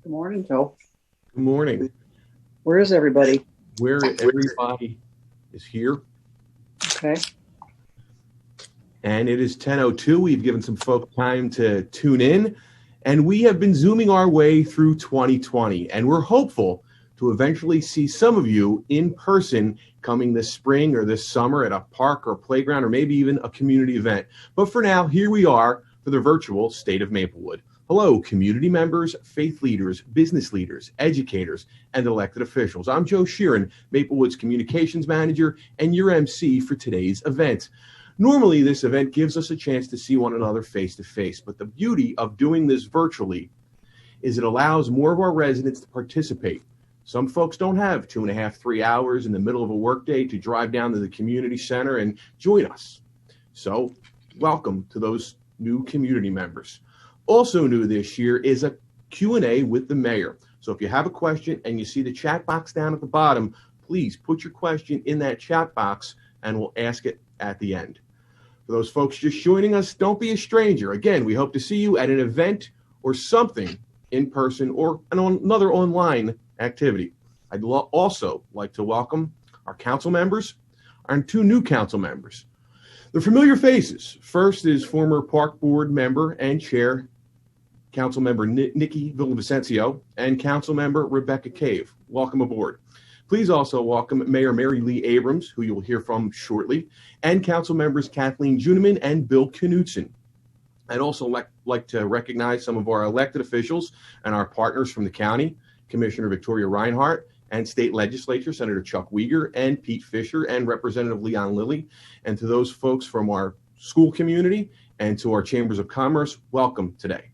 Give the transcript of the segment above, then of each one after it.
Good morning, Joe. Good morning. Where is everybody? Where everybody is here, Okay. and it is 10:02. We've given some folk time to tune in, and we have been zooming our way through 2020, and we're hopeful to eventually see some of you in person coming this spring or this summer at a park or playground or maybe even a community event. But for now, here we are for the virtual State of Maplewood. Hello, community members, faith leaders, business leaders, educators, and elected officials. I'm Joe Sheeran, Maplewood's communications manager and your MC for today's event. Normally, this event gives us a chance to see one another face to face, but the beauty of doing this virtually is it allows more of our residents to participate. Some folks don't have 2.5, 3 hours in the middle of a workday to drive down to the community center and join us. So, welcome to those new community members. Also new this year is a Q&A with the mayor. So if you have a question and you see the chat box down at the bottom, please put your question in that chat box and we'll ask it at the end. For those folks just joining us, don't be a stranger. Again, we hope to see you at an event or something in person or another online activity. I'd also like to welcome our council members and 2 new council members. The familiar faces. First is former Park Board member and chair, Councilmember Nikki Villavicencio, and Councilmember Rebecca Cave. Welcome aboard. Please also welcome Mayor Mary Lee Abrams, who you will hear from shortly, and Council members Kathleen Juniman and Bill Knutson. I'd also like to recognize some of our elected officials and our partners from the county, Commissioner Victoria Reinhart, and State Legislature, Senator Chuck Uygur and Pete Fisher, and Representative Leon Lilly, and to those folks from our school community and to our chambers of commerce, welcome today.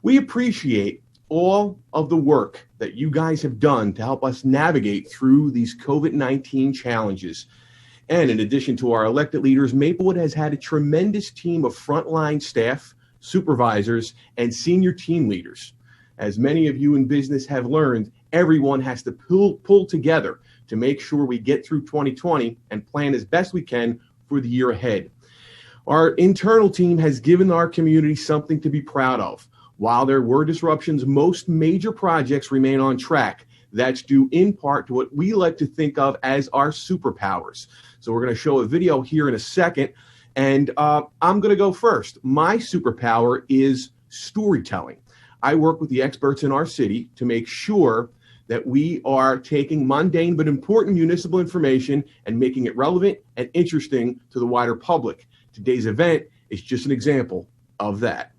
We appreciate all of the work that you guys have done to help us navigate through these COVID-19 challenges. And in addition to our elected leaders, Maplewood has had a tremendous team of frontline staff, supervisors, and senior team leaders. As many of you in business have learned, everyone has to pull together to make sure we get through 2020 and plan as best we can for the year ahead. Our internal team has given our community something to be proud of. While there were disruptions, most major projects remain on track. That's due in part to what we like to think of as our superpowers. So we're going to show a video here in a second, and I'm going to go first. My superpower is storytelling. I work with the experts in our city to make sure that we are taking mundane but important municipal information and making it relevant and interesting to the wider public. Today's event is just an example of that.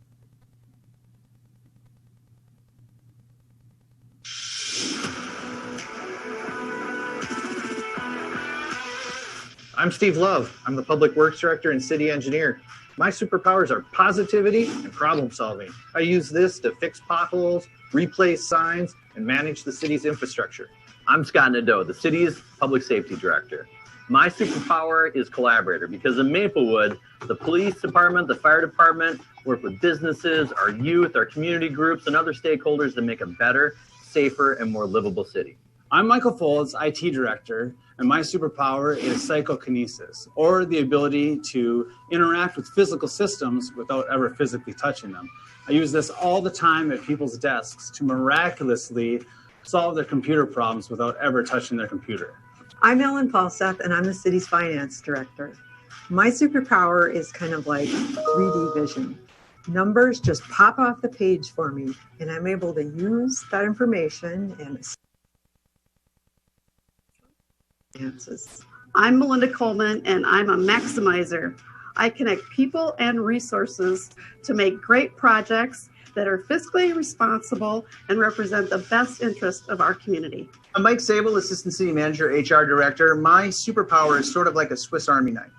I'm Steve Love. I'm the Public Works Director and City Engineer. My superpowers are positivity and problem solving. I use this to fix potholes, replace signs, and manage the city's infrastructure. I'm Scott Nadeau, the city's Public Safety Director. My superpower is collaborator because in Maplewood, the police department, the fire department work with businesses, our youth, our community groups, and other stakeholders to make a better, safer, and more livable city. I'm Michael Folds, IT Director, and my superpower is psychokinesis, or the ability to interact with physical systems without ever physically touching them. I use this all the time at people's desks to miraculously solve their computer problems without ever touching their computer. I'm Ellen Falstaff, and I'm the city's finance director. My superpower is kind of like 3D vision. Numbers just pop off the page for me, and I'm able to use that information and answers. I'm Melinda Coleman, and I'm a maximizer. I connect people and resources to make great projects that are fiscally responsible and represent the best interest of our community. I'm Mike Sable, Assistant City Manager, HR Director. My superpower is sort of like a Swiss Army knife.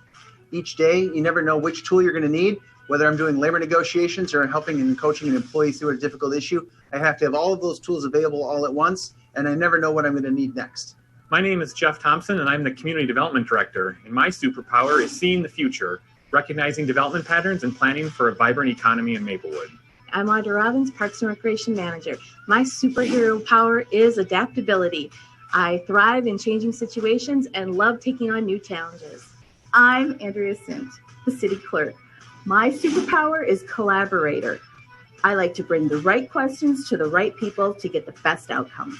Each day, you never know which tool you're going to need. Whether I'm doing labor negotiations or helping and coaching an employee through a difficult issue, I have to have all of those tools available all at once, and I never know what I'm going to need next. My name is Jeff Thompson, and I'm the Community Development Director. And my superpower is seeing the future, recognizing development patterns and planning for a vibrant economy in Maplewood. I'm Audra Robbins, Parks and Recreation Manager. My superhero power is adaptability. I thrive in changing situations and love taking on new challenges. I'm Andrea Sint, the City Clerk. My superpower is collaborator. I like to bring the right questions to the right people to get the best outcomes.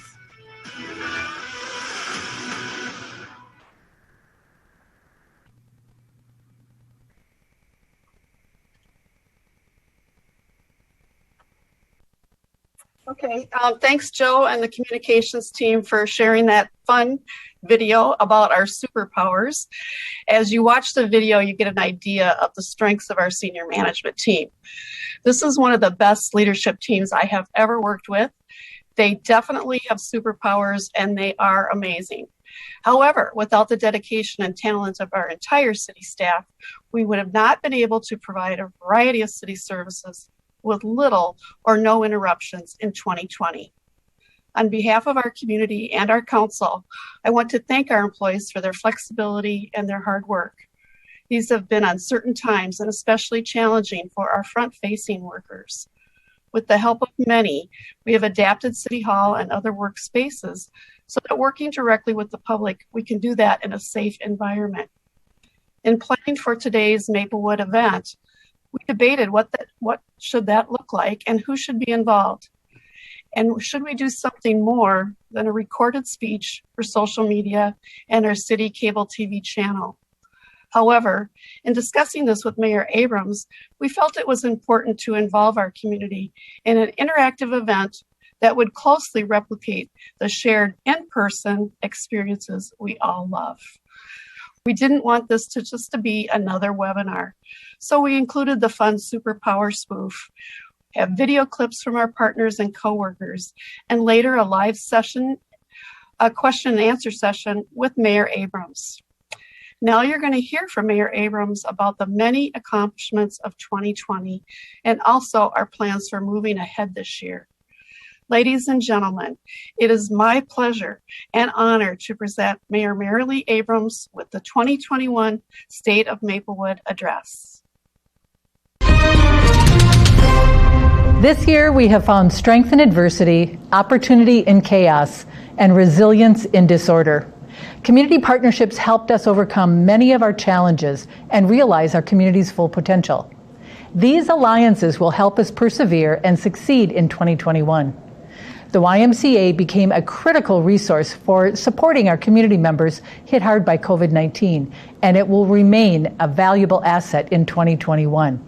Okay, thanks Joe and the communications team for sharing that fun video about our superpowers. As you watch the video, you get an idea of the strengths of our senior management team. This is one of the best leadership teams I have ever worked with. They definitely have superpowers and they are amazing. However, without the dedication and talent of our entire city staff, we would have not been able to provide a variety of city services with little or no interruptions in 2020. On behalf of our community and our council, I want to thank our employees for their flexibility and their hard work. These have been uncertain times and especially challenging for our front-facing workers. With the help of many, we have adapted City Hall and other workspaces so that working directly with the public, we can do that in a safe environment. In planning for today's Maplewood event, we debated what should that look like and who should be involved. And should we do something more than a recorded speech for social media and our city cable TV channel? However, in discussing this with Mayor Abrams, we felt it was important to involve our community in an interactive event that would closely replicate the shared in-person experiences we all love. We didn't want this to just be another webinar, so we included the fun Superpower spoof, have video clips from our partners and coworkers, and later a live session, a question and answer session with Mayor Abrams. Now you're going to hear from Mayor Abrams about the many accomplishments of 2020 and also our plans for moving ahead this year. Ladies and gentlemen, it is my pleasure and honor to present Mayor Marilee Abrams with the 2021 State of Maplewood Address. This year, we have found strength in adversity, opportunity in chaos, and resilience in disorder. Community partnerships helped us overcome many of our challenges and realize our community's full potential. These alliances will help us persevere and succeed in 2021. The YMCA became a critical resource for supporting our community members hit hard by COVID-19, and it will remain a valuable asset in 2021.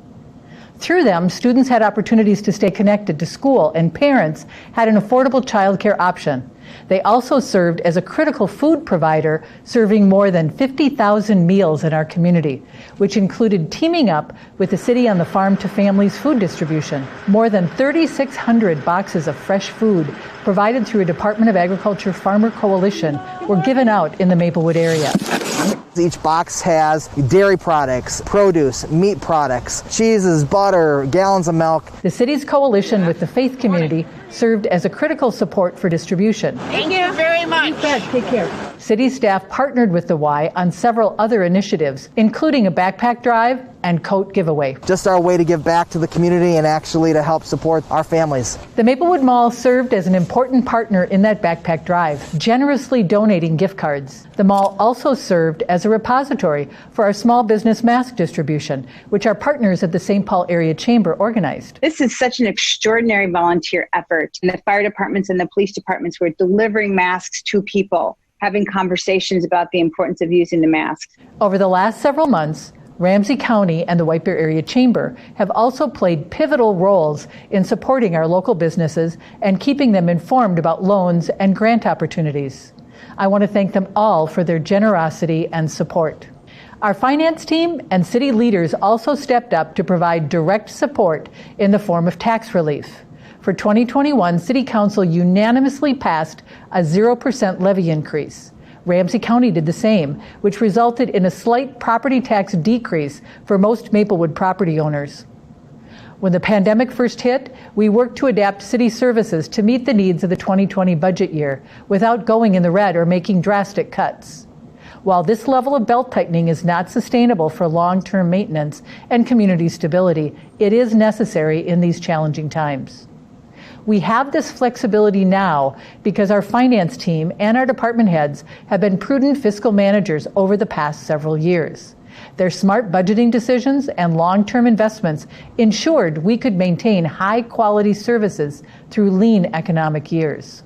Through them, students had opportunities to stay connected to school, and parents had an affordable childcare option. They also served as a critical food provider, serving more than 50,000 meals in our community, which included teaming up with the City on the Farm to Families food distribution. More than 3,600 boxes of fresh food provided through a Department of Agriculture Farmer Coalition were given out in the Maplewood area. Each box has dairy products, produce, meat products, cheeses, butter, gallons of milk. The city's coalition with the faith community served as a critical support for distribution. Thank you very much. Take care. City staff partnered with the Y on several other initiatives, including a backpack drive and coat giveaway. Just our way to give back to the community and actually to help support our families. The Maplewood Mall served as an important partner in that backpack drive, generously donating gift cards. The mall also served as a repository for our small business mask distribution, which our partners at the St. Paul Area Chamber organized. This is such an extraordinary volunteer effort. And the fire departments and the police departments were delivering masks to people, having conversations about the importance of using the mask. Over the last several months, Ramsey County and the White Bear Area Chamber have also played pivotal roles in supporting our local businesses and keeping them informed about loans and grant opportunities. I want to thank them all for their generosity and support. Our finance team and city leaders also stepped up to provide direct support in the form of tax relief. For 2021, City Council unanimously passed a 0% levy increase. Ramsey County did the same, which resulted in a slight property tax decrease for most Maplewood property owners. When the pandemic first hit, we worked to adapt city services to meet the needs of the 2020 budget year without going in the red or making drastic cuts. While this level of belt tightening is not sustainable for long-term maintenance and community stability, it is necessary in these challenging times. We have this flexibility now because our finance team and our department heads have been prudent fiscal managers over the past several years. Their smart budgeting decisions and long-term investments ensured we could maintain high-quality services through lean economic years.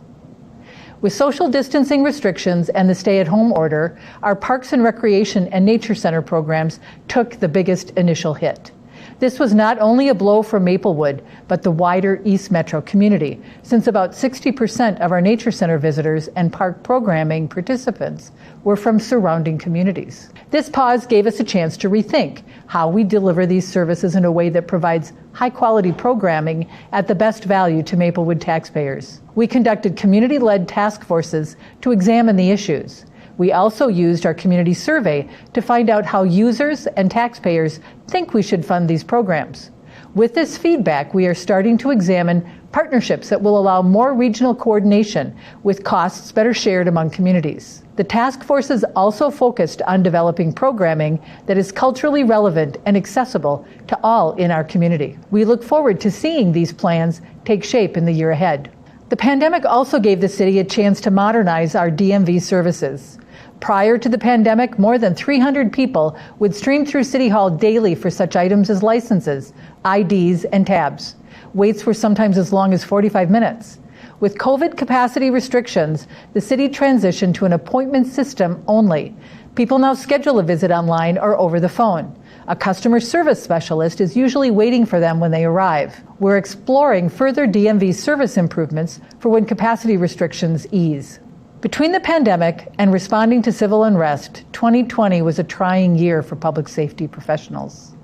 With social distancing restrictions and the stay-at-home order, our Parks and Recreation and Nature Center programs took the biggest initial hit. This was not only a blow for Maplewood, but the wider East Metro community, since about 60% of our Nature Center visitors and park programming participants were from surrounding communities. This pause gave us a chance to rethink how we deliver these services in a way that provides high-quality programming at the best value to Maplewood taxpayers. We conducted community-led task forces to examine the issues. We also used our community survey to find out how users and taxpayers think we should fund these programs. With this feedback, we are starting to examine partnerships that will allow more regional coordination with costs better shared among communities. The task forces also focused on developing programming that is culturally relevant and accessible to all in our community. We look forward to seeing these plans take shape in the year ahead. The pandemic also gave the city a chance to modernize our DMV services. Prior to the pandemic, more than 300 people would stream through City Hall daily for such items as licenses, IDs, and tabs. Waits were sometimes as long as 45 minutes. With COVID capacity restrictions, the city transitioned to an appointment system only. People now schedule a visit online or over the phone. A customer service specialist is usually waiting for them when they arrive. We're exploring further DMV service improvements for when capacity restrictions ease. Between the pandemic and responding to civil unrest, 2020 was a trying year for public safety professionals.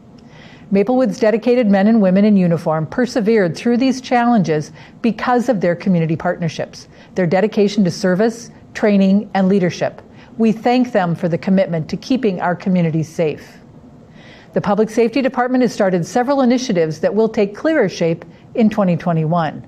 Maplewood's dedicated men and women in uniform persevered through these challenges because of their community partnerships, their dedication to service, training, and leadership. We thank them for the commitment to keeping our communities safe. The Public Safety Department has started several initiatives that will take clearer shape in 2021.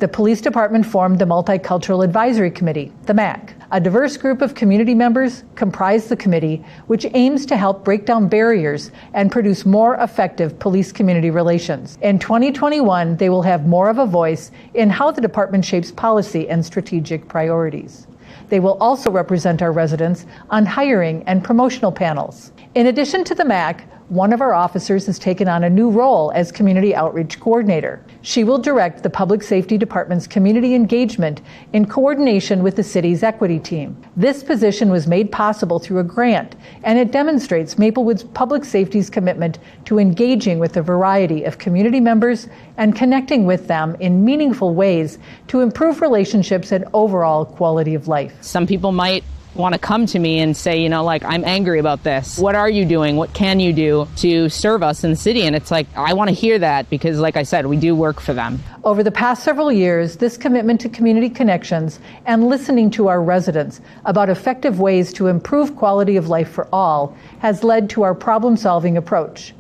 The Police Department formed the Multicultural Advisory Committee, the MAC. A diverse group of community members comprise the committee, which aims to help break down barriers and produce more effective police-community relations. In 2021, they will have more of a voice in how the department shapes policy and strategic priorities. They will also represent our residents on hiring and promotional panels. In addition to the MAC, one of our officers has taken on a new role as Community Outreach Coordinator. She will direct the Public Safety Department's community engagement in coordination with the city's equity team. This position was made possible through a grant, and it demonstrates Maplewood's public safety's commitment to engaging with a variety of community members and connecting with them in meaningful ways to improve relationships and overall quality of life. Some people might want to come to me and say, I'm angry about this. What are you doing? What can you do to serve us in the city? And it's like, I want to hear that because, like I said, we do work for them. Over the past several years, this commitment to community connections and listening to our residents about effective ways to improve quality of life for all has led to our problem-solving approach.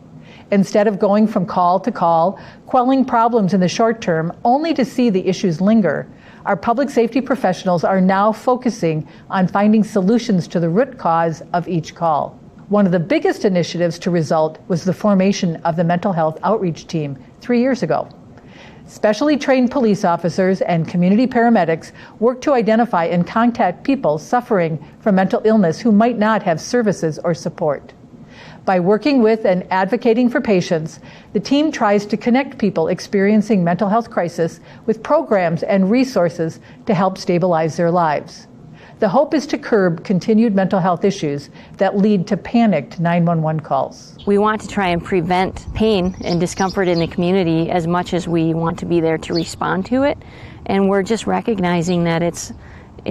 Instead of going from call to call, quelling problems in the short term only to see the issues linger, our public safety professionals are now focusing on finding solutions to the root cause of each call. One of the biggest initiatives to result was the formation of the mental health outreach team 3 years ago. Specially trained police officers and community paramedics work to identify and contact people suffering from mental illness who might not have services or support. By working with and advocating for patients, the team tries to connect people experiencing mental health crisis with programs and resources to help stabilize their lives. The hope is to curb continued mental health issues that lead to panicked 911 calls. We want to try and prevent pain and discomfort in the community as much as we want to be there to respond to it. And we're just recognizing that it's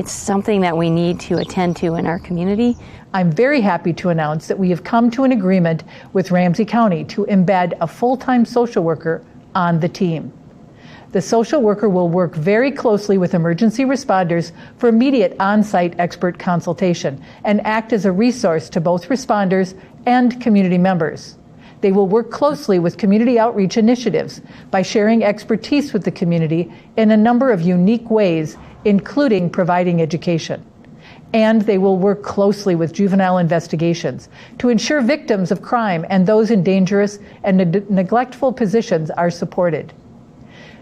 something that we need to attend to in our community. I'm very happy to announce that we have come to an agreement with Ramsey County to embed a full-time social worker on the team. The social worker will work very closely with emergency responders for immediate on-site expert consultation and act as a resource to both responders and community members. They will work closely with community outreach initiatives by sharing expertise with the community in a number of unique ways, including providing education. And they will work closely with juvenile investigations to ensure victims of crime and those in dangerous and neglectful positions are supported.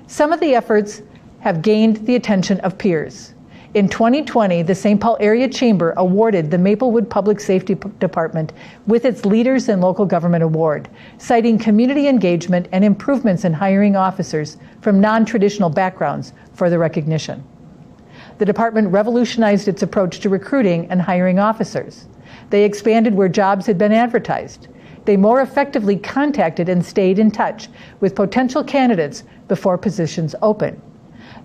Some of the efforts have gained the attention of peers. In 2020, the St. Paul Area Chamber awarded the Maplewood Public Safety Department with its Leaders in Local Government Award, citing community engagement and improvements in hiring officers from non-traditional backgrounds for the recognition. The department revolutionized its approach to recruiting and hiring officers. They expanded where jobs had been advertised. They more effectively contacted and stayed in touch with potential candidates before positions opened.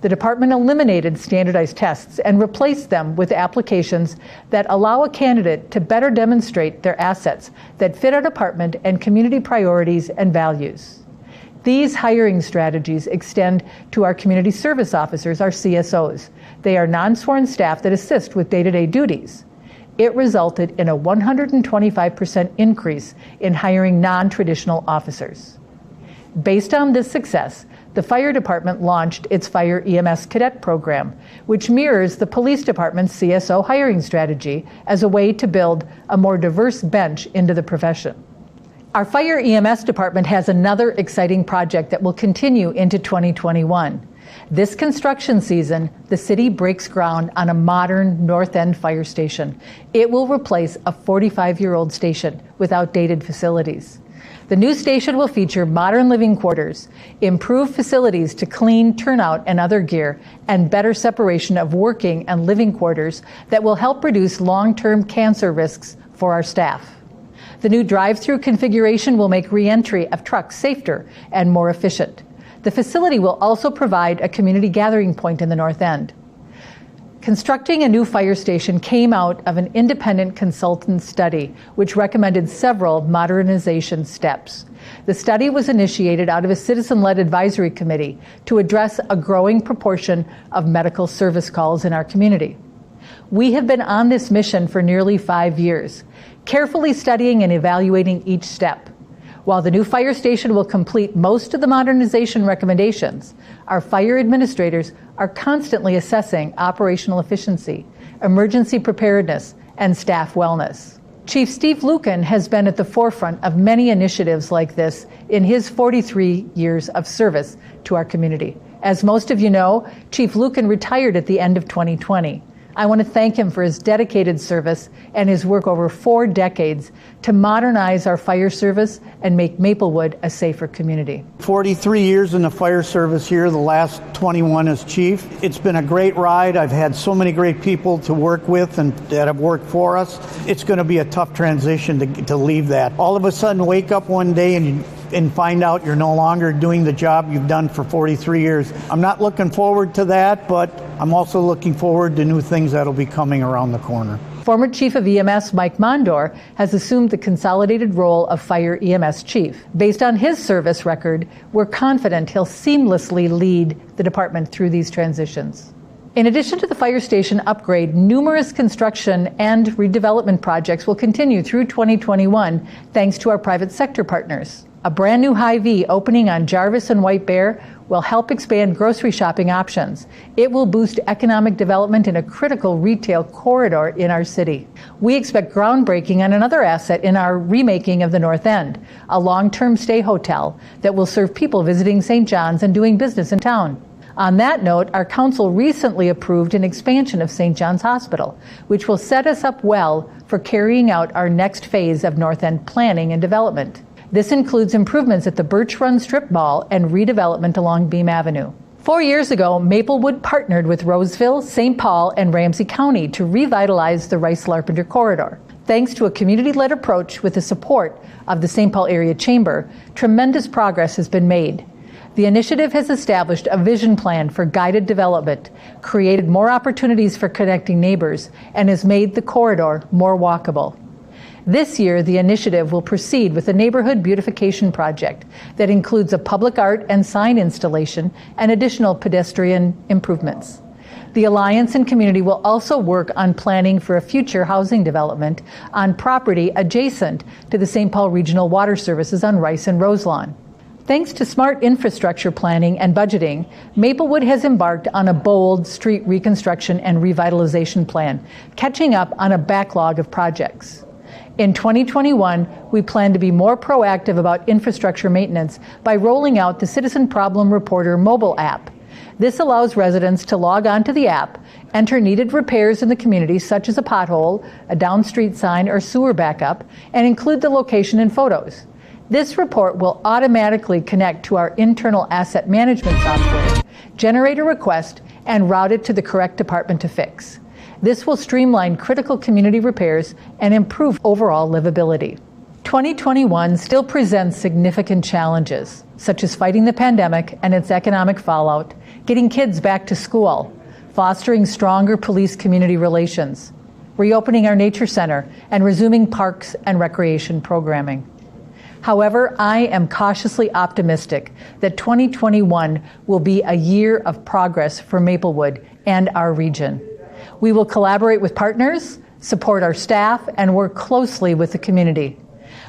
The department eliminated standardized tests and replaced them with applications that allow a candidate to better demonstrate their assets that fit our department and community priorities and values. These hiring strategies extend to our community service officers, our CSOs. They are non-sworn staff that assist with day-to-day duties. It resulted in a 125% increase in hiring non-traditional officers. Based on this success, the fire department launched its Fire EMS Cadet program, which mirrors the police department's CSO hiring strategy as a way to build a more diverse bench into the profession. Our Fire EMS department has another exciting project that will continue into 2021. This construction season, the city breaks ground on a modern North End fire station. It will replace a 45-year-old station with outdated facilities. The new station will feature modern living quarters, improved facilities to clean, turnout, and other gear, and better separation of working and living quarters that will help reduce long-term cancer risks for our staff. The new drive-through configuration will make re-entry of trucks safer and more efficient. The facility will also provide a community gathering point in the North End. Constructing a new fire station came out of an independent consultant study, which recommended several modernization steps. The study was initiated out of a citizen-led advisory committee to address a growing proportion of medical service calls in our community. We have been on this mission for nearly 5 years, carefully studying and evaluating each step. While the new fire station will complete most of the modernization recommendations, our fire administrators are constantly assessing operational efficiency, emergency preparedness, and staff wellness. Chief Steve Lucan has been at the forefront of many initiatives like this in his 43 years of service to our community. As most of you know, Chief Lucan retired at the end of 2020. I want to thank him for his dedicated service and his work over 4 decades to modernize our fire service and make Maplewood a safer community. 43 years in the fire service here, the last 21 as chief. It's been a great ride. I've had so many great people to work with and that have worked for us. It's going to be a tough transition to leave that. All of a sudden wake up one day and find out you're no longer doing the job you've done for 43 years. I'm not looking forward to that, but I'm also looking forward to new things that'll be coming around the corner. Former Chief of EMS Mike Mondor has assumed the consolidated role of Fire EMS Chief. Based on his service record, we're confident he'll seamlessly lead the department through these transitions. In addition to the fire station upgrade, numerous construction and redevelopment projects will continue through 2021 thanks to our private sector partners. A brand new Hy-Vee opening on Jarvis and White Bear will help expand grocery shopping options. It will boost economic development in a critical retail corridor in our city. We expect groundbreaking on another asset in our remaking of the North End, a long-term stay hotel that will serve people visiting St. John's and doing business in town. On that note, our council recently approved an expansion of St. John's Hospital, which will set us up well for carrying out our next phase of North End planning and development. This includes improvements at the Birch Run Strip Mall and redevelopment along Beam Avenue. 4 years ago, Maplewood partnered with Roseville, St. Paul, and Ramsey County to revitalize the Rice-Larpenteur corridor. Thanks to a community-led approach with the support of the St. Paul Area Chamber, tremendous progress has been made. The initiative has established a vision plan for guided development, created more opportunities for connecting neighbors, and has made the corridor more walkable. This year, the initiative will proceed with a neighborhood beautification project that includes a public art and sign installation and additional pedestrian improvements. The Alliance and community will also work on planning for a future housing development on property adjacent to the St. Paul Regional Water Services on Rice and Roselawn. Thanks to smart infrastructure planning and budgeting, Maplewood has embarked on a bold street reconstruction and revitalization plan, catching up on a backlog of projects. In 2021, we plan to be more proactive about infrastructure maintenance by rolling out the Citizen Problem Reporter mobile app. This allows residents to log on to the app, enter needed repairs in the community, such as a pothole, a down street sign, or sewer backup, and include the location in photos. This report will automatically connect to our internal asset management software, generate a request, and route it to the correct department to fix. This will streamline critical community repairs and improve overall livability. 2021 still presents significant challenges, such as fighting the pandemic and its economic fallout, getting kids back to school, fostering stronger police-community relations, reopening our nature center, and resuming parks and recreation programming. However, I am cautiously optimistic that 2021 will be a year of progress for Maplewood and our region. We will collaborate with partners, support our staff, and work closely with the community.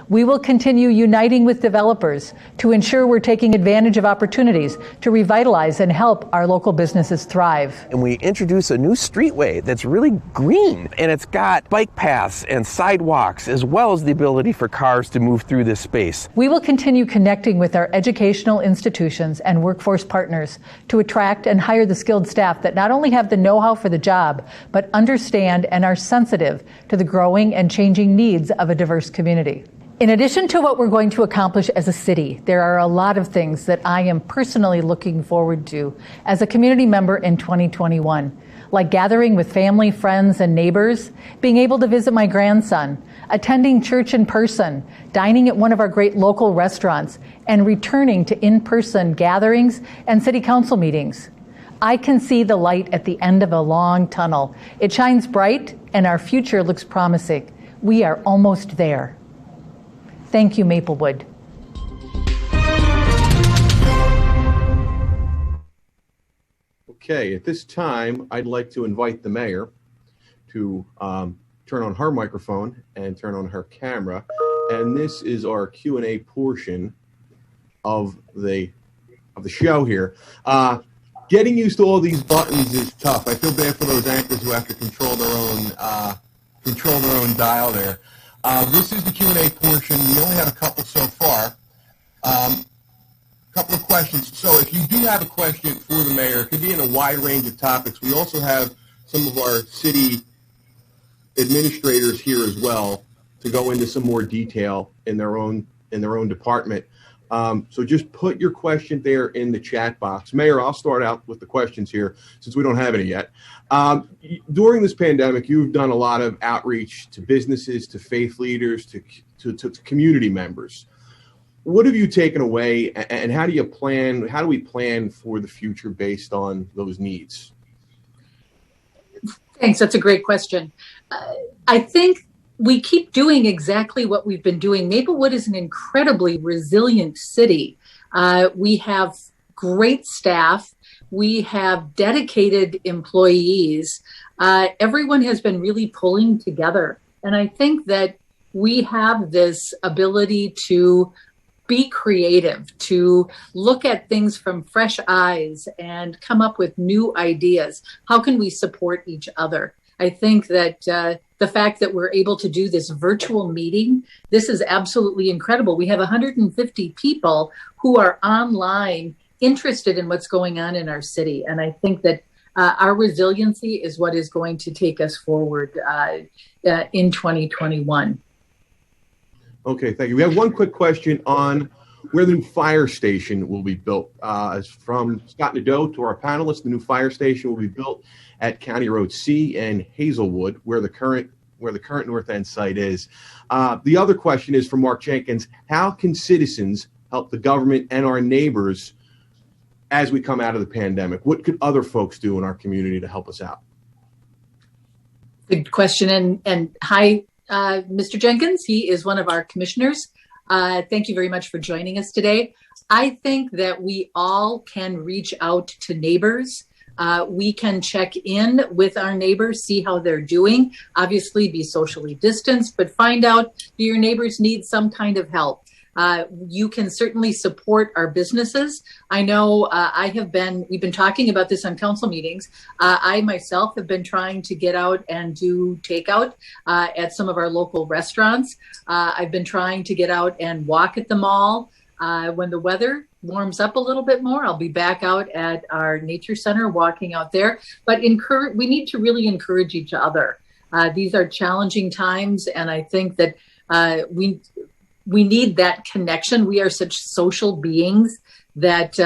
We will continue uniting with developers to ensure we're taking advantage of opportunities to revitalize and help our local businesses thrive. And we introduce a new streetway that's really green, and it's got bike paths and sidewalks, as well as the ability for cars to move through this space. We will continue connecting with our educational institutions and workforce partners to attract and hire the skilled staff that not only have the know-how for the job, but understand and are sensitive to the growing and changing needs of a diverse community. In addition to what we're going to accomplish as a city, there are a lot of things that I am personally looking forward to as a community member in 2021, like gathering with family, friends, and neighbors, being able to visit my grandson, attending church in person, dining at one of our great local restaurants, and returning to in-person gatherings and city council meetings. I can see the light at the end of a long tunnel. It shines bright, and our future looks promising. We are almost there. Thank you, Maplewood. Okay, at this time, I'd like to invite the mayor to turn on her microphone and turn on her camera. And this is our Q&A portion of the show here. Getting used to all these buttons is tough. I feel bad for those anchors who have to control their own dial there. This is the Q&A portion. We only have a couple so far. Couple of questions. So if you do have a question for the mayor, it could be in a wide range of topics. We also have some of our city administrators here as well to go into some more detail in their own department. So just put your question there in the chat box. Mayor, I'll start out with the questions here since we don't have any yet. During this pandemic, you've done a lot of outreach to businesses, to faith leaders, to community members. What have you taken away, and how do we plan for the future based on those needs? Thanks. That's a great question. I think we keep doing exactly what we've been doing. Maplewood is an incredibly resilient city. We have great staff. We have dedicated employees. Everyone has been really pulling together. And I think that we have this ability to be creative, to look at things from fresh eyes and come up with new ideas. How can we support each other? I think that the fact that we're able to do this virtual meeting, this is absolutely incredible. We have 150 people who are online interested in what's going on in our city. And I think that our resiliency is what is going to take us forward in 2021. Okay, thank you. We have one quick question on where the new fire station will be built. From Scott Nadeau to our panelists, the new fire station will be built at County Road C and Hazelwood, where the current North End site is. The other question is from Mark Jenkins: how can citizens help the government and our neighbors as we come out of the pandemic? What could other folks do in our community to help us out? Good question. And hi, Mr. Jenkins. He is one of our commissioners. Thank you very much for joining us today. I think that we all can reach out to neighbors. We can check in with our neighbors, see how they're doing, obviously be socially distanced, but find out, do your neighbors need some kind of help? You can certainly support our businesses. I know we've been talking about this on council meetings. I myself have been trying to get out and do takeout at some of our local restaurants. I've been trying to get out and walk at the mall when the weather warms up a little bit more, I'll be back out at our nature center walking out there. But we need to really encourage each other. These are challenging times, and I think that we need that connection. We are such social beings that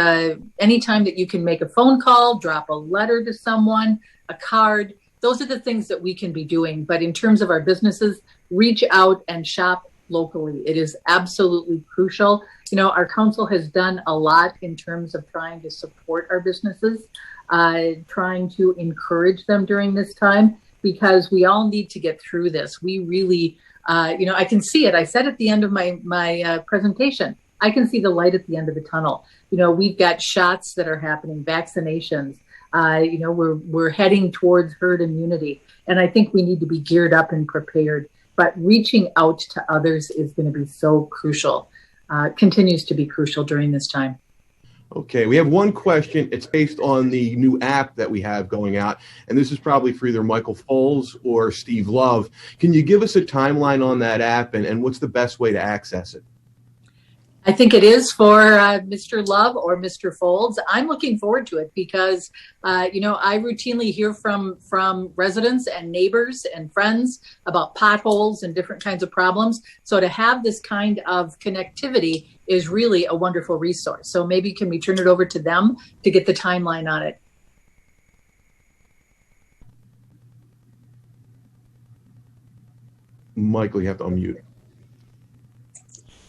anytime that you can make a phone call, drop a letter to someone, a card, those are the things that we can be doing. But in terms of our businesses, reach out and shop locally. It is absolutely crucial. You know, our council has done a lot in terms of trying to support our businesses, trying to encourage them during this time, because we all need to get through this. We really, I can see it. I said at the end of my presentation, I can see the light at the end of the tunnel. You know, we've got shots that are happening, vaccinations. We're heading towards herd immunity, and I think we need to be geared up and prepared. But reaching out to others is going to be so crucial, continues to be crucial during this time. Okay, we have one question. It's based on the new app that we have going out, and this is probably for either Michael Foles or Steve Love. Can you give us a timeline on that app, and what's the best way to access it? I think it is for Mr. Love or Mr. Folds. I'm looking forward to it because, I routinely hear from residents and neighbors and friends about potholes and different kinds of problems. So to have this kind of connectivity is really a wonderful resource. So maybe can we turn it over to them to get the timeline on it? Michael, you have to unmute.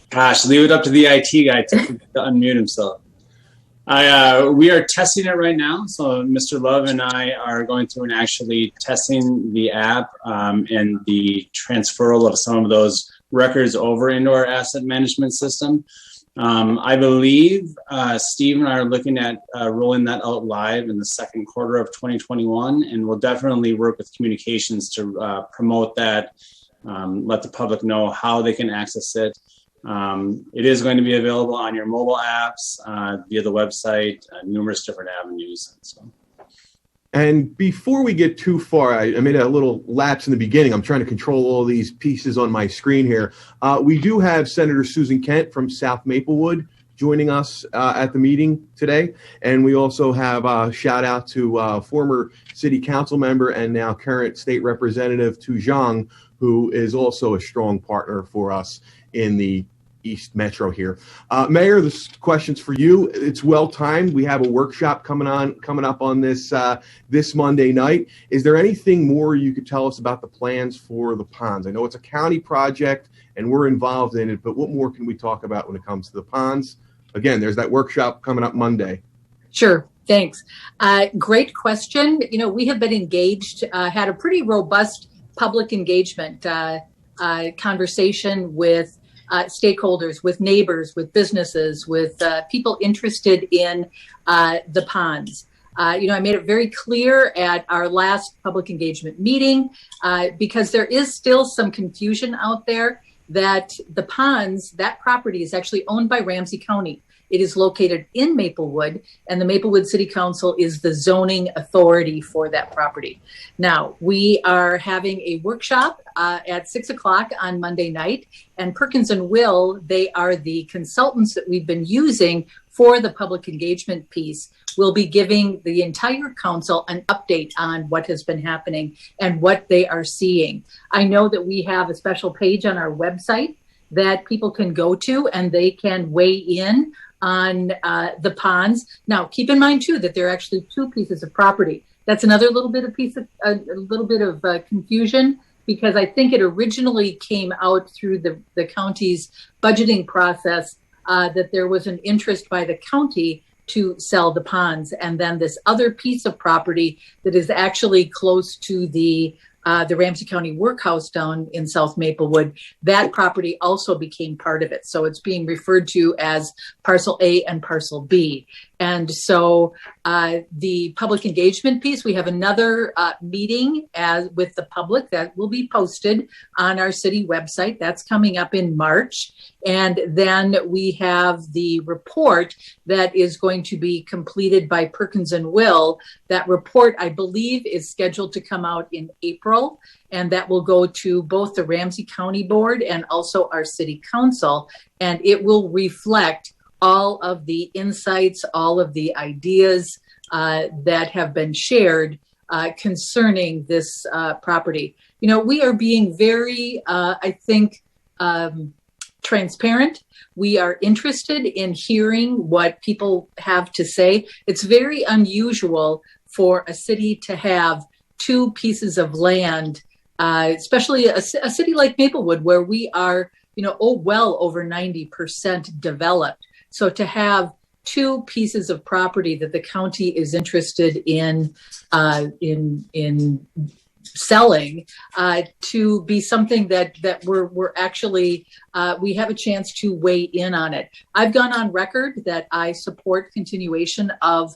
Gosh, leave it up to the IT guy to unmute himself. We are testing it right now. So Mr. Love and I are going through and actually testing the app and the transferal of some of those records over into our asset management system. I believe Steve and I are looking at rolling that out live in the second quarter of 2021, and we'll definitely work with communications to promote that, let the public know how they can access it. It is going to be available on your mobile apps, via the website, numerous different avenues. And before we get too far, I made a little lapse in the beginning. I'm trying to control all these pieces on my screen here. We do have Senator Susan Kent from South Maplewood joining us at the meeting today. And we also have a shout out to former city council member and now current state representative Tu Zhang, who is also a strong partner for us in the East Metro here. Mayor, this question's for you. It's well timed. We have a workshop coming up on this Monday night. Is there anything more you could tell us about the plans for the ponds? I know it's a county project and we're involved in it, but what more can we talk about when it comes to the ponds? Again, there's that workshop coming up Monday. Sure. Thanks. Great question. You know, we have been engaged, had a pretty robust public engagement conversation with stakeholders, with neighbors, with businesses, with people interested in the ponds. I made it very clear at our last public engagement meeting because there is still some confusion out there that the ponds, that property is actually owned by Ramsey County. It is located in Maplewood, and the Maplewood City Council is the zoning authority for that property. Now, we are having a workshop at 6 o'clock on Monday night, and Perkins and Will, they are the consultants that we've been using for the public engagement piece, will be giving the entire council an update on what has been happening and what they are seeing. I know that we have a special page on our website that people can go to and they can weigh in on the ponds. Now, keep in mind too that there are actually two pieces of property. That's another little bit of confusion, because I think it originally came out through the county's budgeting process that there was an interest by the county to sell the ponds, and then this other piece of property that is actually close to the Ramsey County Workhouse down in South Maplewood, that property also became part of it. So it's being referred to as Parcel A and Parcel B. And so the public engagement piece, we have another meeting with the public that will be posted on our city website. That's coming up in March. And then we have the report that is going to be completed by Perkins and Will. That report, I believe, is scheduled to come out in April, and that will go to both the Ramsey County Board and also our City Council, and it will reflect all of the insights, all of the ideas that have been shared concerning this property. You know, we are being very, I think, transparent. We are interested in hearing what people have to say. It's very unusual for a city to have two pieces of land, especially a city like Maplewood, where we are, well over 90% developed. So to have two pieces of property that the county is interested in selling to be something that we're actually we have a chance to weigh in on it. I've gone on record that I support continuation of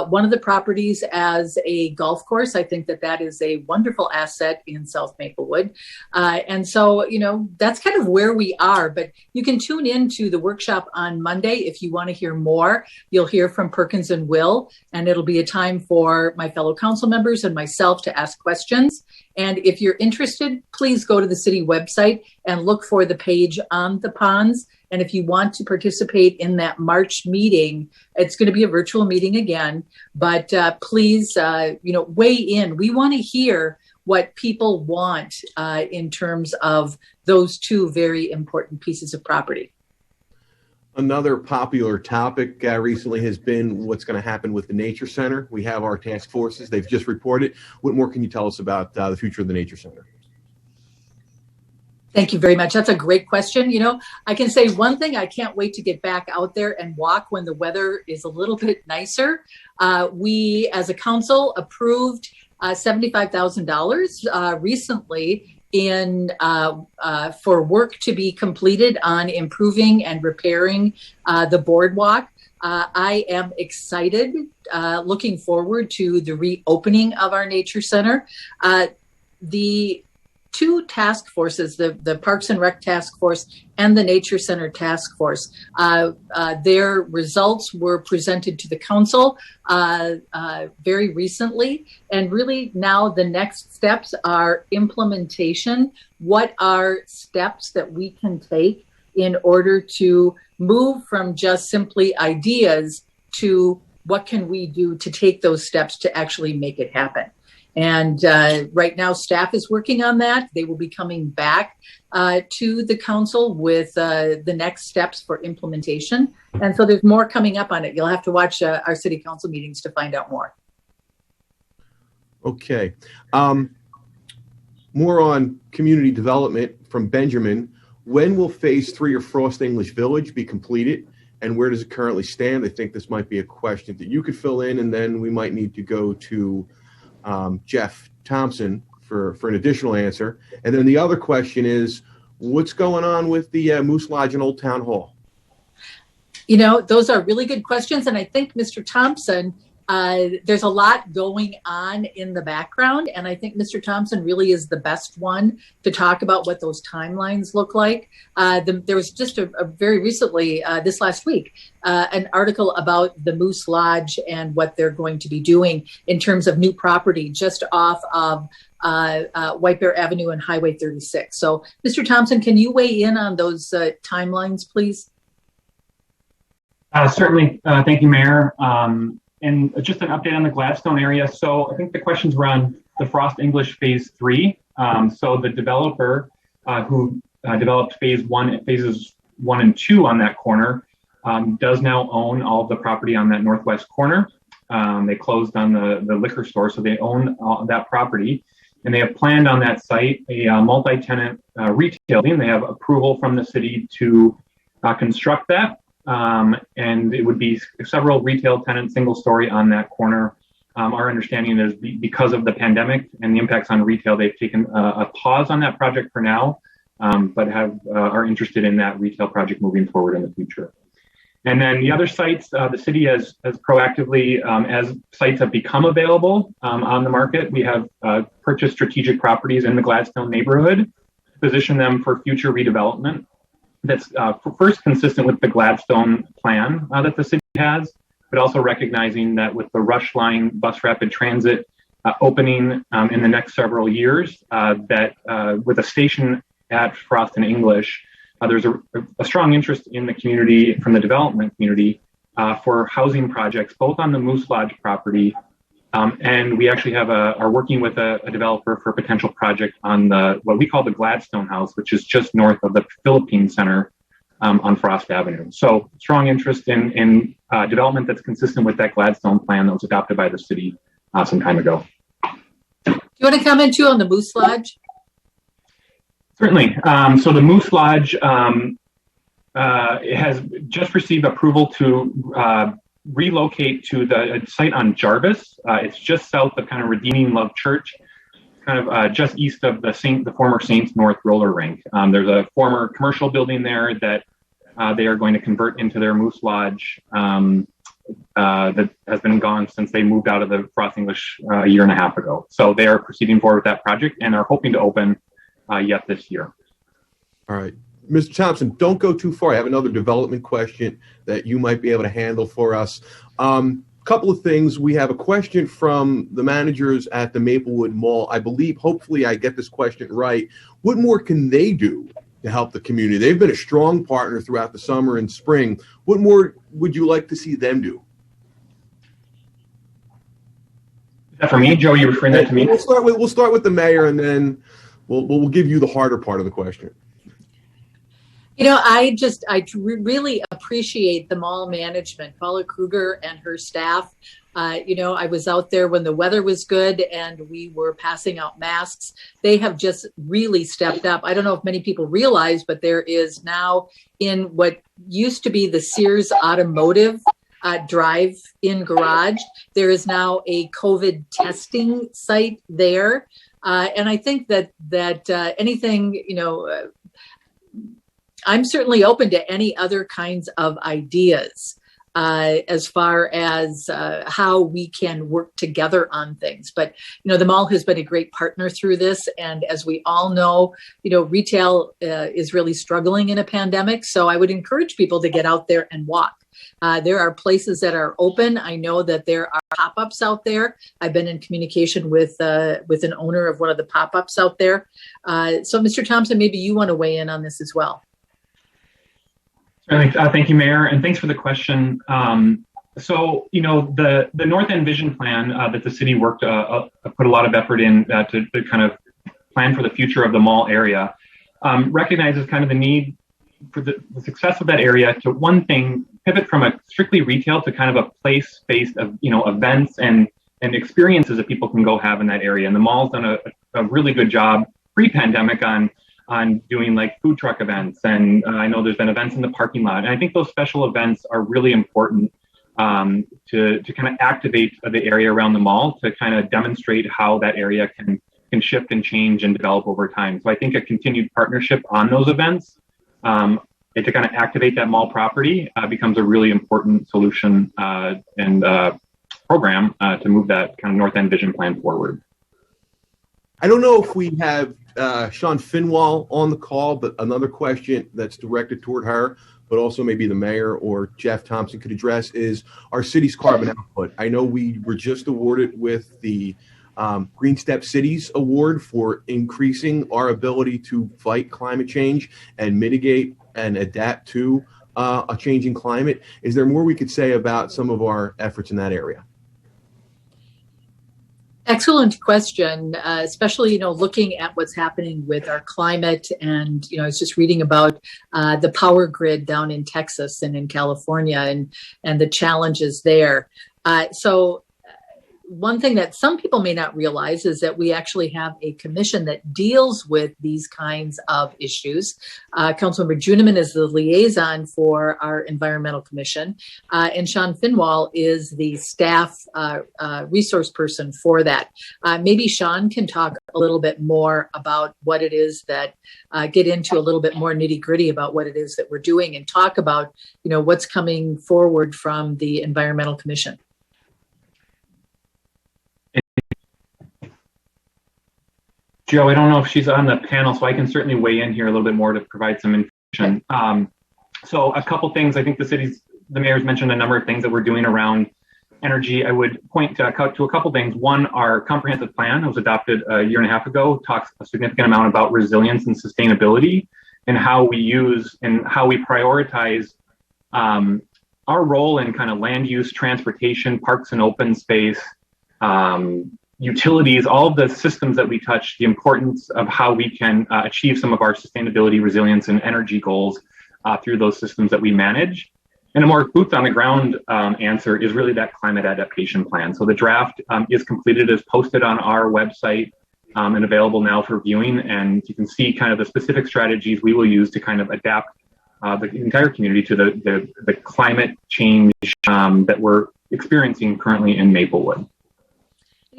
one of the properties as a golf course. I think that is a wonderful asset in South Maplewood. And so, that's kind of where we are, but you can tune into the workshop on Monday if you want to hear more. You'll hear from Perkins and Will, and it'll be a time for my fellow council members and myself to ask questions. And if you're interested, please go to the city website and look for the page on the ponds. And if you want to participate in that March meeting, it's going to be a virtual meeting again, but please, weigh in. We want to hear what people want in terms of those two very important pieces of property. Another popular topic recently has been what's going to happen with the Nature Center. We have our task forces. They've just reported. What more can you tell us about the future of the Nature Center? Thank you very much. That's a great question. I can say one thing. I can't wait to get back out there and walk when the weather is a little bit nicer. We, as a council, approved $75,000 recently for work to be completed on improving and repairing the boardwalk. I am excited, looking forward to the reopening of our Nature Center. The two task forces, the Parks and Rec Task Force and the Nature Center Task Force, their results were presented to the council very recently. And really now the next steps are implementation. What are steps that we can take in order to move from just simply ideas to what can we do to take those steps to actually make it happen? And right now, staff is working on that. They will be coming back to the council with the next steps for implementation. And so there's more coming up on it. You'll have to watch our city council meetings to find out more. Okay. More on community development from Benjamin. When will phase 3 of Frost English Village be completed? And where does it currently stand? I think this might be a question that you could fill in, and then we might need to go to Jeff Thompson for an additional answer. And then the other question is, what's going on with the Moose Lodge and Old Town Hall? Those are really good questions. And I think Mr. Thompson, there's a lot going on in the background. And I think Mr. Thompson really is the best one to talk about what those timelines look like. There was just a very recently, this last week, an article about the Moose Lodge and what they're going to be doing in terms of new property just off of White Bear Avenue and Highway 36. So, Mr. Thompson, can you weigh in on those timelines, please? Certainly. Thank you, Mayor. And just an update on the Gladstone area. So I think the questions were on the Frost English Phase 3. So the developer who developed phases 1 and 2 on that corner does now own all of the property on that northwest corner. They closed on the liquor store, so they own all that property. And they have planned on that site a multi-tenant retail building. They have approval from the city to construct that. And it would be several retail tenants, single story on that corner. Our understanding is because of the pandemic and the impacts on retail, they've taken a pause on that project for now, but are interested in that retail project moving forward in the future. And then the other sites, the city has proactively, as sites have become available on the market, we have purchased strategic properties in the Gladstone neighborhood, position them for future redevelopment. That's first consistent with the Gladstone plan that the city has, but also recognizing that with the Rush Line bus rapid transit opening in the next several years, that with a station at Frost and English, There's a strong interest in the community, from the development community, for housing projects, both on the Moose Lodge property, and we actually are working with a developer for a potential project on what we call the Gladstone House, which is just north of the Philippine Center on Frost Avenue. So strong interest in development that's consistent with that Gladstone plan that was adopted by the city some time ago. Do you want to comment too on the Moose Lodge? Certainly. So the Moose Lodge it has just received approval to relocate to the site on Jarvis. It's just south of kind of Redeeming Love Church, kind of just east of the former Saints North roller rink. There's a former commercial building there that they are going to convert into their Moose Lodge that has been gone since they moved out of the Frost English a year and a half ago. So they are proceeding forward with that project and are hoping to open yet this year. All right. Mr. Thompson, don't go too far. I have another development question that you might be able to handle for us. Couple of things. We have a question from the managers at the Maplewood Mall. I believe, hopefully I get this question right. What more can they do to help the community? They've been a strong partner throughout the summer and spring. What more would you like to see them do? Is that for me, Joe? You referring that to me? We'll start with the mayor, and then we'll give you the harder part of the question. You know, I really appreciate the mall management, Paula Kruger and her staff. You know, I was out there when the weather was good and we were passing out masks. They have just really stepped up. I don't know if many people realize, but there is now in what used to be the Sears Automotive drive-in garage, there is now a COVID testing site there. And I think that anything, you know, I'm certainly open to any other kinds of ideas as far as how we can work together on things. But, you know, the mall has been a great partner through this. And as we all know, you know, retail is really struggling in a pandemic. So I would encourage people to get out there and walk. There are places that are open. I know that there are pop-ups out there. I've been in communication with an owner of one of the pop-ups out there. So Mr. Thompson, maybe you want to weigh in on this as well. Thank you, Mayor, and thanks for the question. So, you know, the North End Vision Plan that the city put a lot of effort in to kind of plan for the future of the mall area recognizes kind of the need for the success of that area to, one thing, pivot from a strictly retail to kind of a place-based of, you know, events and experiences that people can go have in that area. And the mall's done a really good job pre-pandemic on doing like food truck events. And I know there's been events in the parking lot. And I think those special events are really important to kind of activate the area around the mall to kind of demonstrate how that area can shift and change and develop over time. So I think a continued partnership on those events and to kind of activate that mall property becomes a really important solution and program to move that kind of North End Vision Plan forward. I don't know if we have Sean Finwall on the call, but another question that's directed toward her, but also maybe the mayor or Jeff Thompson could address is our city's carbon output. I know we were just awarded with the Green Step Cities Award for increasing our ability to fight climate change and mitigate and adapt to a changing climate. Is there more we could say about some of our efforts in that area? Excellent question, especially, you know, looking at what's happening with our climate. And, you know, I was just reading about the power grid down in Texas and in California and the challenges there. So one thing that some people may not realize is that we actually have a commission that deals with these kinds of issues. Councilmember Juniman is the liaison for our environmental commission, and Sean Finwall is the staff resource person for that. Maybe Sean can talk a little bit more about what it is that get into a little bit more nitty gritty about what it is that we're doing and talk about, you know, what's coming forward from the environmental commission. Joe, I don't know if she's on the panel, so I can certainly weigh in here a little bit more to provide some information. So a couple things. I think the mayor's mentioned a number of things that we're doing around energy. I would point to a couple things. One, our comprehensive plan was adopted a year and a half ago, talks a significant amount about resilience and sustainability. in how we use and how we prioritize our role in kind of land use, transportation, parks and open space, utilities, all of the systems that we touch, the importance of how we can achieve some of our sustainability, resilience, and energy goals through those systems that we manage. And a more boots on the ground answer is really that climate adaptation plan. So the draft is completed, is posted on our website and available now for viewing. And you can see kind of the specific strategies we will use to kind of adapt the entire community to the climate change that we're experiencing currently in Maplewood.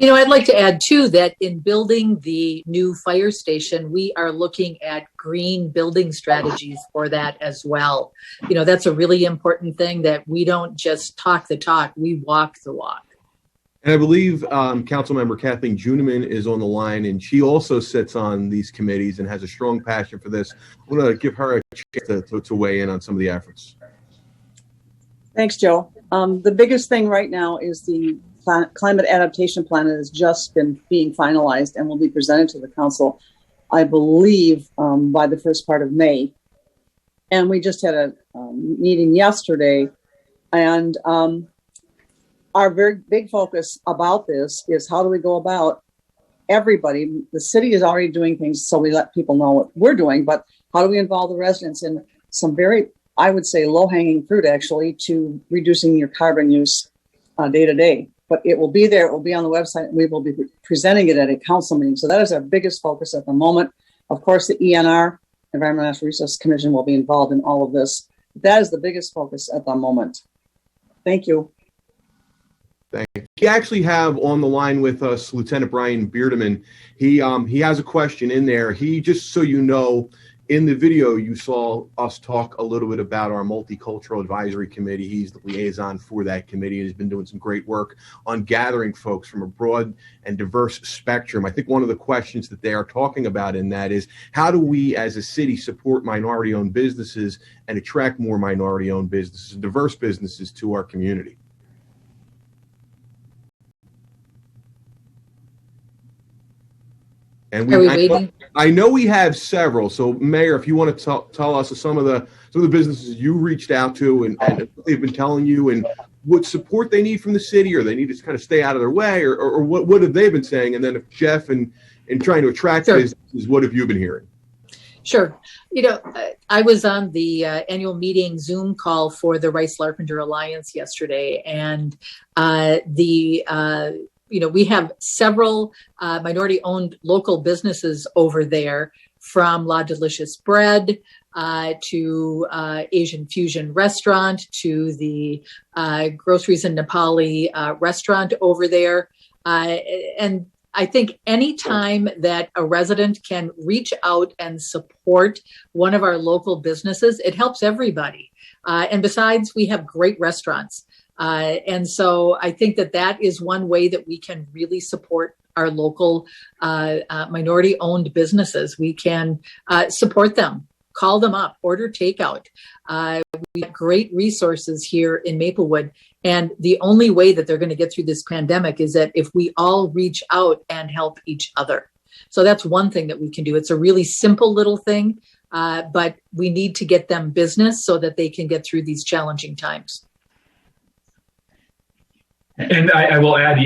You know, I'd like to add too that in building the new fire station, we are looking at green building strategies for that as well. You know, that's a really important thing, that we don't just talk the talk, we walk the walk. And I believe Councilmember Kathleen Juniman is on the line, and she also sits on these committees and has a strong passion for this. I'm going to give her a chance to weigh in on some of the efforts. Thanks, Joe. The biggest thing right now is the climate adaptation plan that has just been being finalized and will be presented to the council, I believe, by the first part of May. And we just had a meeting yesterday, and our very big focus about this is how do we go about everybody. The city is already doing things, so we let people know what we're doing, but how do we involve the residents in some very, I would say, low-hanging fruit, actually, to reducing your carbon use day to day. But it will be there, it will be on the website, and we will be presenting it at a council meeting. So that is our biggest focus at the moment. Of course, the ENR, Environmental Natural Resources Commission, will be involved in all of this. That is the biggest focus at the moment. Thank you. Thank you. We actually have on the line with us Lieutenant Brian Beardeman. He has a question in there. He, just so you know, in the video you saw us talk a little bit about our Multicultural Advisory Committee. He's the liaison for that committee and has been doing some great work on gathering folks from a broad and diverse spectrum. I think one of the questions that they are talking about in that is, how do we as a city support minority-owned businesses and attract more minority-owned businesses and diverse businesses to our community? And I know we have several. So, Mayor, if you want to tell us some of the businesses you reached out to and they've been telling you, and what support they need from the city, or they need to kind of stay out of their way, or what have they been saying? And then, if Jeff and trying to attract businesses, what have you been hearing? Sure. You know, I was on the annual meeting Zoom call for the Rice-Larpenter Alliance yesterday, and you know, we have several minority-owned local businesses over there, from La Delicious Bread to Asian Fusion Restaurant to the Groceries and Nepali restaurant over there. And I think any time that a resident can reach out and support one of our local businesses, it helps everybody. And besides, we have great restaurants. And so I think that is one way that we can really support our local minority-owned businesses. We can support them, call them up, order takeout. We have great resources here in Maplewood. And the only way that they're going to get through this pandemic is that if we all reach out and help each other. So that's one thing that we can do. It's a really simple little thing, but we need to get them business so that they can get through these challenging times. And I will add,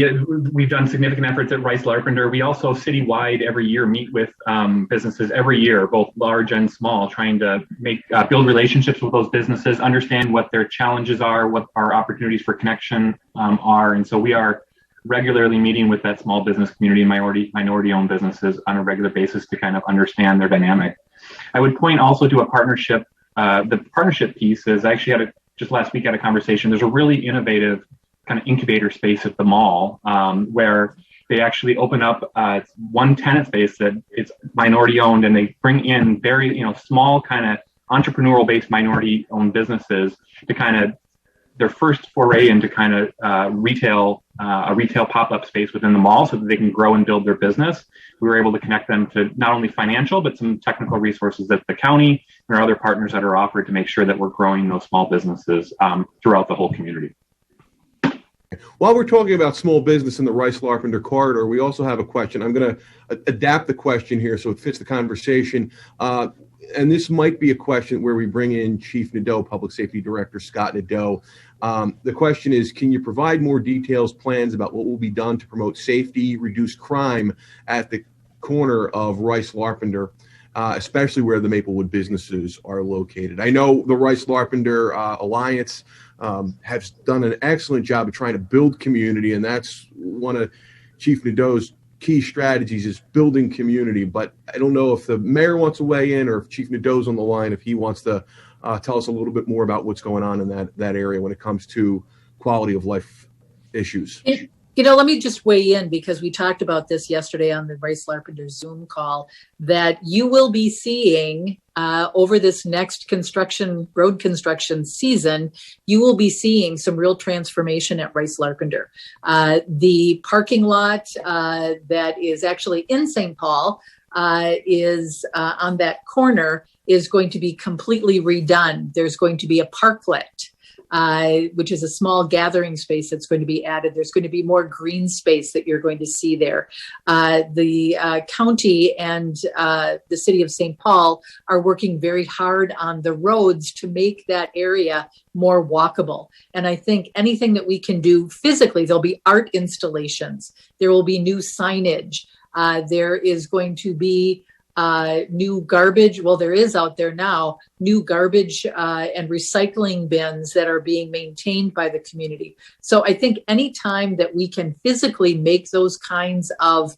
we've done significant efforts at Rice-Larpenter. We also citywide every year meet with businesses every year, both large and small, trying to build relationships with those businesses, understand what their challenges are, what our opportunities for connection are. And so we are regularly meeting with that small business community and minority-owned businesses on a regular basis to kind of understand their dynamic. I would point also to a partnership. The partnership piece is, I actually just last week had a conversation. There's a really innovative kind of incubator space at the mall where they actually open up one tenant space that it's minority owned, and they bring in very small kind of entrepreneurial based minority owned businesses to kind of their first foray into kind of a retail pop-up space within the mall so that they can grow and build their business. We were able to connect them to not only financial but some technical resources that the county and our other partners that are offered to make sure that we're growing those small businesses throughout the whole community. While we're talking about small business in the Rice-Larpenter corridor, we also have a question. I'm going to adapt the question here so it fits the conversation. and this might be a question where we bring in Chief Nadeau, Public Safety Director Scott Nadeau. The question is, can you provide more details, plans about what will be done to promote safety, reduce crime at the corner of Rice Larpenter, especially where the Maplewood businesses are located? I know the Rice Larpenter Alliance has done an excellent job of trying to build community, and that's one of Chief Nadeau's key strategies is building community. But I don't know if the mayor wants to weigh in or if Chief Nadeau's on the line, if he wants to tell us a little bit more about what's going on in that area when it comes to quality of life issues. Let me just weigh in, because we talked about this yesterday on the Rice Larpenter Zoom call, that you will be seeing over this next road construction season, you will be seeing some real transformation at Rice Larpenter. The parking lot that is actually in St. Paul is on that corner is going to be completely redone. There's going to be a parklet, which is a small gathering space that's going to be added. There's going to be more green space that you're going to see there. The county and the city of St. Paul are working very hard on the roads to make that area more walkable. And I think anything that we can do physically, there'll be art installations, there will be new signage, there is going to be new garbage. Well, there is out there now new garbage and recycling bins that are being maintained by the community. So I think any time that we can physically make those kinds of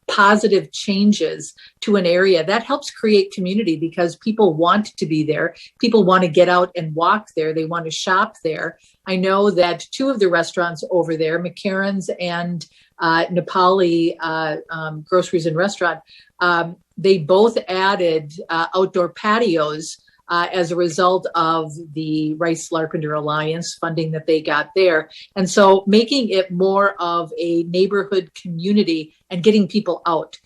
positive changes to an area, that helps create community, because people want to be there. People want to get out and walk there. They want to shop there. I know that two of the restaurants over there, McCarran's and Nepali Groceries and Restaurant, they both added outdoor patios as a result of the Rice Larpenter Alliance funding that they got there. And so making it more of a neighborhood community and getting people out.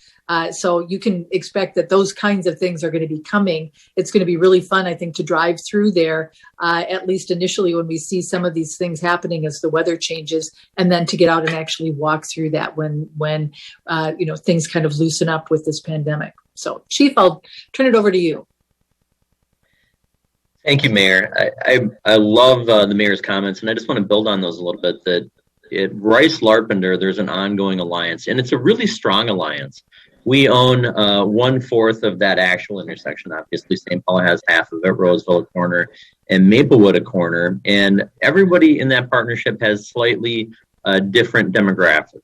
So you can expect that those kinds of things are going to be coming. It's going to be really fun, I think, to drive through there, at least initially when we see some of these things happening as the weather changes, and then to get out and actually walk through that when things kind of loosen up with this pandemic. So, Chief, I'll turn it over to you. Thank you, Mayor. I love the Mayor's comments, and I just want to build on those a little bit. That at Rice Larpenter, there's an ongoing alliance, and it's a really strong alliance. We own 1/4 of that actual intersection. Obviously, St. Paul has half of it, Roseville a corner, and Maplewood a corner. And everybody in that partnership has slightly different demographics.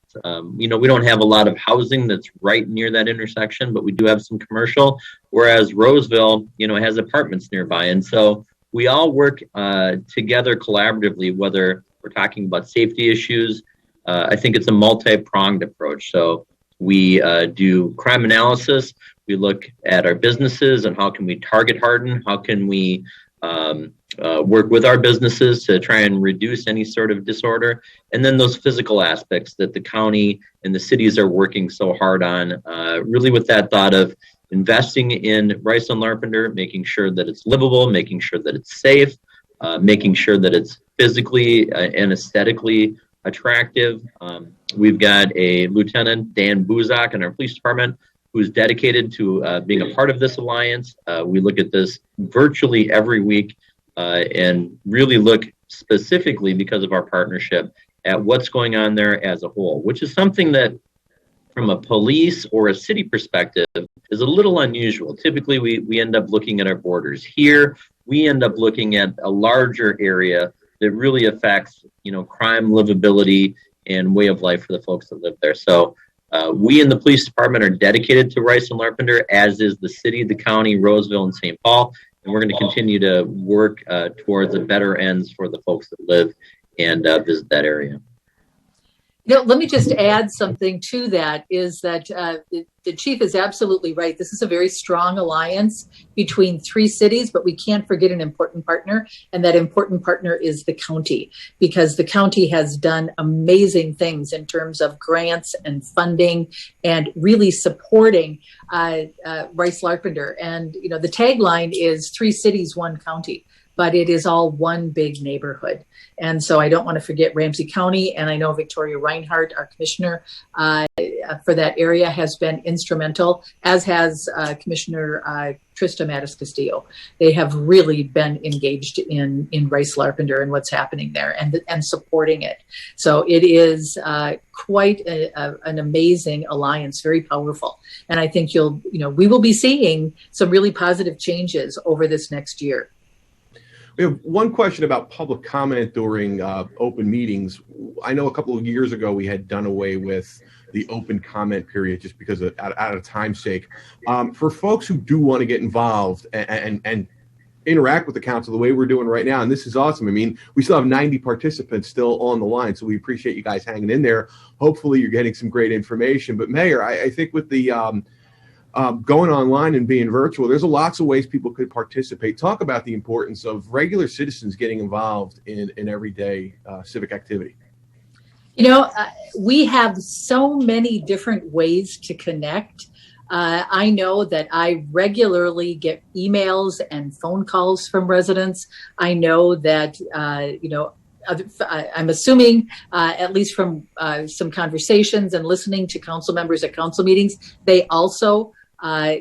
We don't have a lot of housing that's right near that intersection, but we do have some commercial, whereas Roseville, has apartments nearby. And so we all work together collaboratively, whether we're talking about safety issues. I think it's a multi-pronged approach. So we do crime analysis. We look at our businesses and how can we target harden? How can we work with our businesses to try and reduce any sort of disorder? And then those physical aspects that the county and the cities are working so hard on, really with that thought of investing in Rice and Larpenter, making sure that it's livable, making sure that it's safe, making sure that it's physically and aesthetically attractive. We've got a Lieutenant Dan Buzak in our police department who's dedicated to being a part of this alliance. We look at this virtually every week and really look specifically, because of our partnership, at what's going on there as a whole, which is something that from a police or a city perspective is a little unusual. Typically, we end up looking at our borders. Here, we end up looking at a larger area that really affects, crime, livability, and way of life for the folks that live there. So we in the police department are dedicated to Rice and Larpenter, as is the city, the county, Roseville, and St. Paul. And we're going to continue to work towards a better ends for the folks that live and visit that area. Let me just add something to that, is that the chief is absolutely right. This is a very strong alliance between three cities, but we can't forget an important partner, and that important partner is the county, because the county has done amazing things in terms of grants and funding and really supporting Rice Larpenter. And, the tagline is 3 cities, 1 county. but it is all one big neighborhood. And so I don't want to forget Ramsey County, and I know Victoria Reinhardt, our commissioner for that area, has been instrumental, as has Commissioner Trista Mattis Castillo. They have really been engaged in Rice Larpenter and what's happening there, and supporting it. So it is quite an amazing alliance, very powerful. And I think we will be seeing some really positive changes over this next year. We have one question about public comment during open meetings. I know a couple of years ago we had done away with the open comment period just because out of time's sake. For folks who do want to get involved and interact with the council the way we're doing right now, and this is awesome. I mean, we still have 90 participants still on the line, so we appreciate you guys hanging in there. Hopefully you're getting some great information. But Mayor, I think with the going online and being virtual, there's lots of ways people could participate. Talk about the importance of regular citizens getting involved in everyday civic activity. We have so many different ways to connect. I know that I regularly get emails and phone calls from residents. I know that, I'm assuming, at least from some conversations and listening to council members at council meetings, they also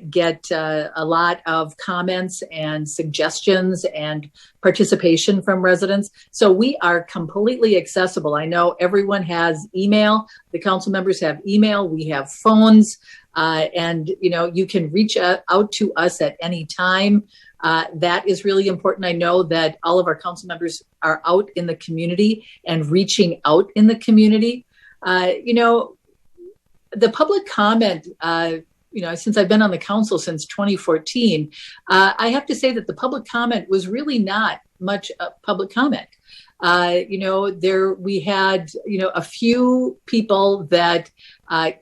get a lot of comments and suggestions and participation from residents. So we are completely accessible. I know everyone has email. The council members have email. We have phones. And you can reach out to us at any time. That is really important. I know that all of our council members are out in the community and reaching out in the community. The public comment, since I've been on the council since 2014, I have to say that the public comment was really not much public comment. We had, a few people that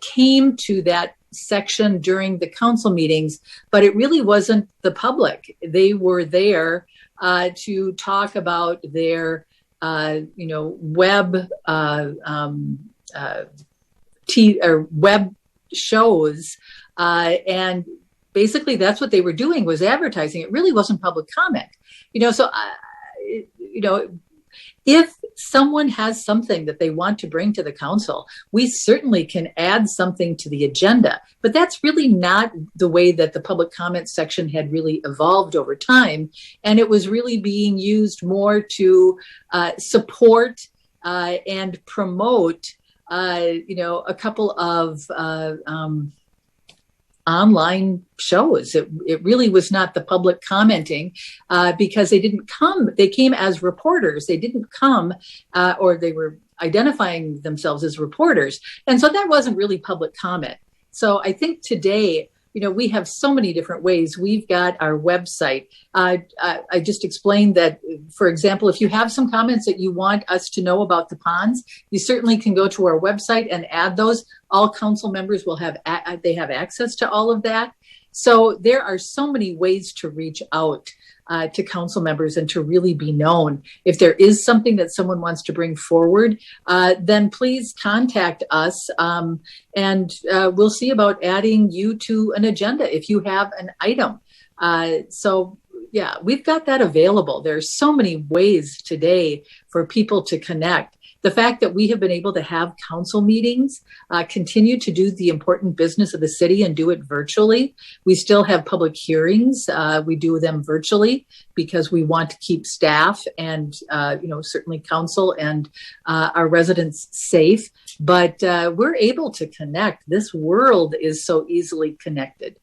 came to that section during the council meetings, but it really wasn't the public. They were there to talk about their, web shows, and basically that's what they were doing, was advertising. It really wasn't public comment. If someone has something that they want to bring to the council, we certainly can add something to the agenda. But that's really not the way that the public comment section had really evolved over time. And it was really being used more to support and promote, a couple of online shows. It really was not the public commenting because they didn't come. They came as reporters. They didn't come or they were identifying themselves as reporters. And so that wasn't really public comment. So I think today, we have so many different ways. We've got our website. I just explained that, for example, if you have some comments that you want us to know about the ponds, you certainly can go to our website and add those. All council members will have access to all of that. So there are so many ways to reach out to council members and to really be known. If there is something that someone wants to bring forward, then please contact us, and we'll see about adding you to an agenda if you have an item. Yeah, we've got that available. There's so many ways today for people to connect. The fact that we have been able to have council meetings, continue to do the important business of the city and do it virtually. We still have public hearings. We do them virtually because we want to keep staff and, certainly council and our residents safe. But we're able to connect. This world is so easily connected.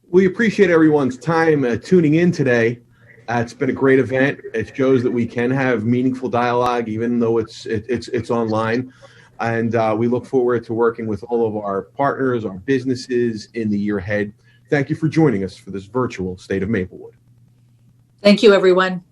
We appreciate everyone's time tuning in today. It's been a great event. It shows that we can have meaningful dialogue, even though it's online. And we look forward to working with all of our partners, our businesses in the year ahead. Thank you for joining us for this virtual State of Maplewood. Thank you, everyone.